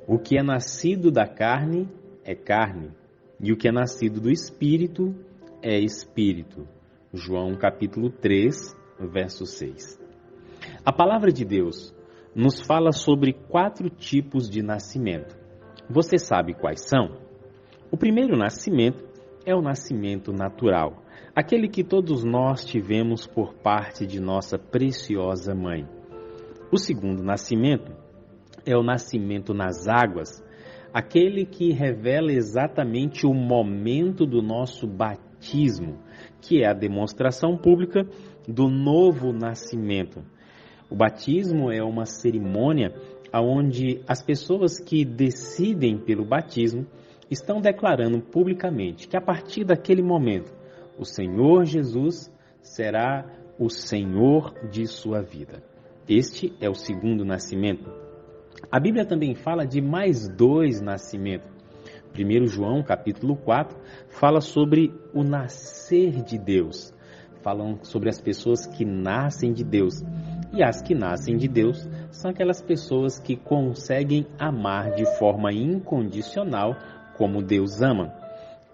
O que é nascido da carne é carne, e o que é nascido do Espírito é Espírito. João capítulo 3, verso 6. A palavra de Deus nos fala sobre 4 tipos de nascimento. Você sabe quais são? O primeiro nascimento é o nascimento natural, aquele que todos nós tivemos por parte de nossa preciosa mãe. O segundo nascimento é o nascimento nas águas, aquele que revela exatamente o momento do nosso batismo, que é a demonstração pública do novo nascimento. O batismo é uma cerimônia onde as pessoas que decidem pelo batismo estão declarando publicamente que a partir daquele momento o Senhor Jesus será o Senhor de sua vida. Este é o segundo nascimento. A Bíblia também fala de mais 2 nascimentos. 1 João capítulo 4 fala sobre o nascer de Deus. Falam sobre as pessoas que nascem de Deus. E as que nascem de Deus são aquelas pessoas que conseguem amar de forma incondicional como Deus ama.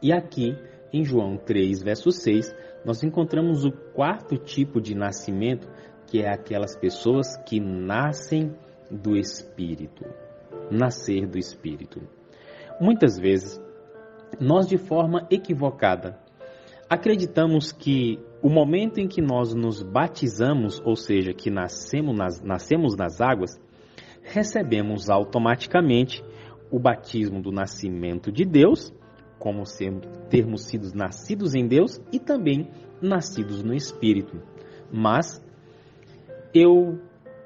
E aqui, em João 3, verso 6, nós encontramos o 4º tipo de nascimento, que é aquelas pessoas que nascem do Espírito. Nascer do Espírito. Muitas vezes, nós de forma equivocada, acreditamos que o momento em que nós nos batizamos, ou seja, que nascemos nas águas, recebemos automaticamente o batismo do nascimento de Deus, como termos sido nascidos em Deus e também nascidos no Espírito. Mas eu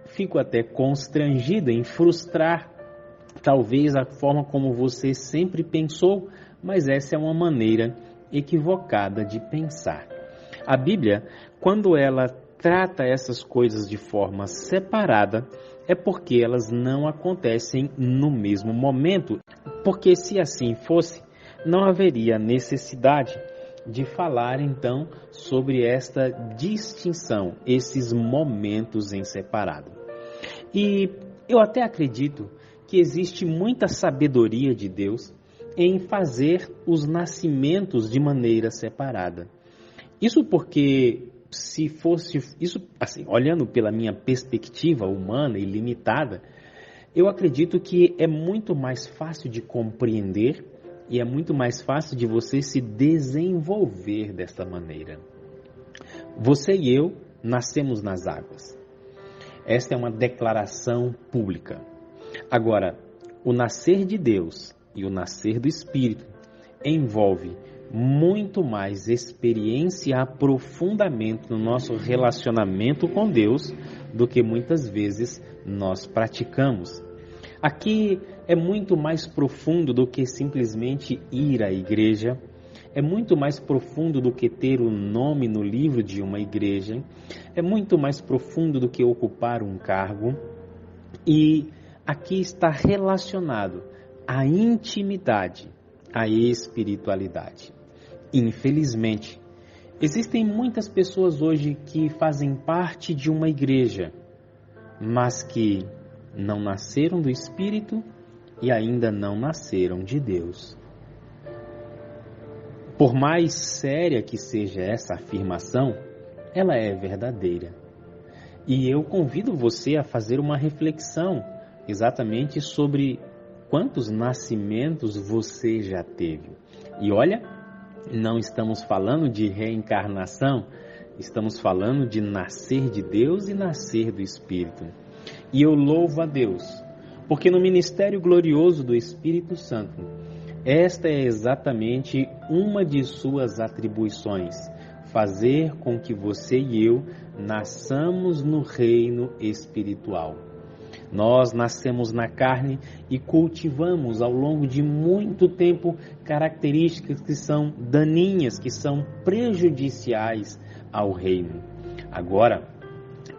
fico até constrangido em frustrar talvez a forma como você sempre pensou, mas essa é uma maneira equivocada de pensar. A Bíblia, quando ela trata essas coisas de forma separada, é porque elas não acontecem no mesmo momento, porque se assim fosse, não haveria necessidade de falar então sobre esta distinção, esses momentos em separado. E eu até acredito que existe muita sabedoria de Deus em fazer os nascimentos de maneira separada. Isso porque, se fosse isso, assim, olhando pela minha perspectiva humana e limitada, eu acredito que é muito mais fácil de compreender e é muito mais fácil de você se desenvolver desta maneira. Você e eu nascemos nas águas. Esta é uma declaração pública. Agora, o nascer de Deus e o nascer do Espírito envolve muito mais experiência e aprofundamento no nosso relacionamento com Deus do que muitas vezes nós praticamos. Aqui é muito mais profundo do que simplesmente ir à igreja, é muito mais profundo do que ter o nome no livro de uma igreja, é muito mais profundo do que ocupar um cargo, e aqui está relacionado à intimidade, à espiritualidade. Infelizmente, existem muitas pessoas hoje que fazem parte de uma igreja, mas que não nasceram do Espírito e ainda não nasceram de Deus. Por mais séria que seja essa afirmação, ela é verdadeira. E eu convido você a fazer uma reflexão exatamente sobre quantos nascimentos você já teve. E olha, não estamos falando de reencarnação, estamos falando de nascer de Deus e nascer do Espírito. E eu louvo a Deus, porque no ministério glorioso do Espírito Santo, esta é exatamente uma de suas atribuições, fazer com que você e eu nasçamos no reino espiritual. Nós nascemos na carne e cultivamos ao longo de muito tempo características que são daninhas, que são prejudiciais ao reino. Agora,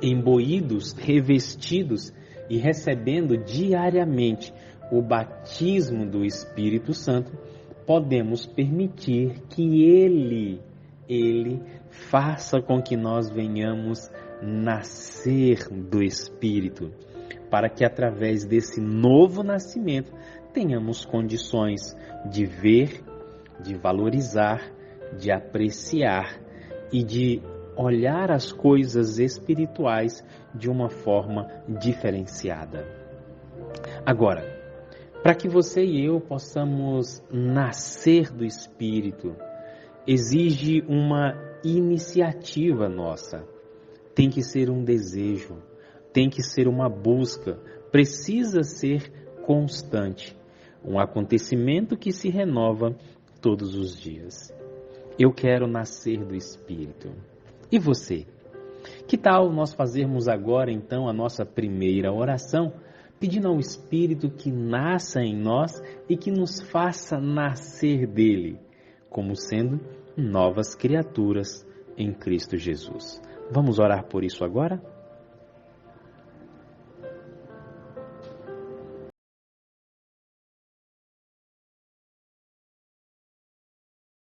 imbuídos, revestidos e recebendo diariamente o batismo do Espírito Santo, podemos permitir que Ele faça com que nós venhamos nascer do Espírito, para que através desse novo nascimento tenhamos condições de ver, de valorizar, de apreciar e de olhar as coisas espirituais de uma forma diferenciada. Agora, para que você e eu possamos nascer do Espírito, exige uma iniciativa nossa. Tem que ser um desejo, tem que ser uma busca, precisa ser constante. Um acontecimento que se renova todos os dias. Eu quero nascer do Espírito. E você? Que tal nós fazermos agora então a nossa primeira oração, pedindo ao Espírito que nasça em nós e que nos faça nascer dele, como sendo novas criaturas em Cristo Jesus. Vamos orar por isso agora?